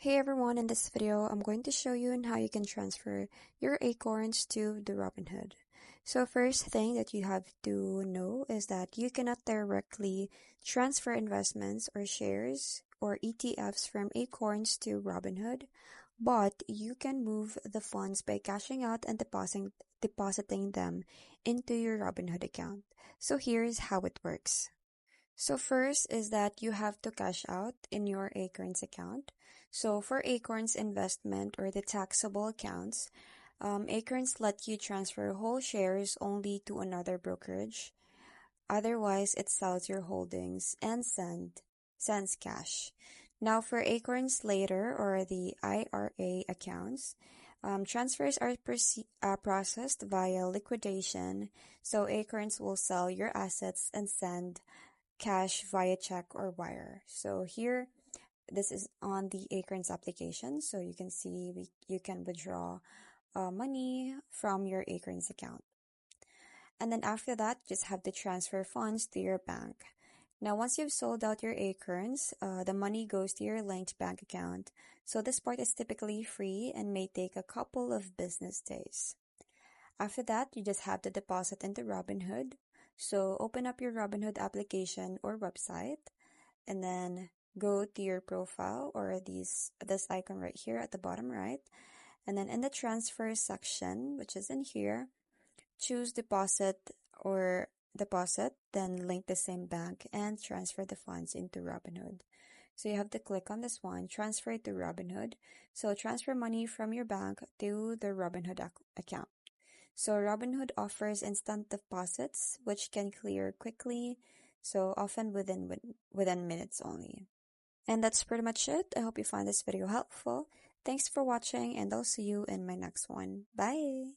Hey everyone, in this video, I'm going to show you on how you can transfer your Acorns to the Robinhood. So first thing that you have to know is that you cannot directly transfer investments or shares or ETFs from Acorns to Robinhood, but you can move the funds by cashing out and depositing them into your Robinhood account. So here's how it works. So first is that you have to cash out in your Acorns account. So for Acorns investment or the taxable accounts, Acorns let you transfer whole shares only to another brokerage. Otherwise, it sells your holdings and sends cash. Now for Acorns later or the IRA accounts, transfers are processed via liquidation. So Acorns will sell your assets and send cash via check or wire. So here, this is on the Acorns application. So you can see you can withdraw money from your Acorns account. And then after that, you just have to transfer funds to your bank. Now, once you've sold out your Acorns, the money goes to your linked bank account. So this part is typically free and may take a couple of business days. After that, you just have to deposit into Robinhood. So open up your Robinhood application or website and then go to your profile or this icon right here at the bottom right. And then in the transfer section, which is in here, choose deposit, then link the same bank and transfer the funds into Robinhood. So you have to click on this one, transfer it to Robinhood. So transfer money from your bank to the Robinhood account. So Robinhood offers instant deposits, which can clear quickly, so often within minutes only. And that's pretty much it. I hope you find this video helpful. Thanks for watching, and I'll see you in my next one. Bye!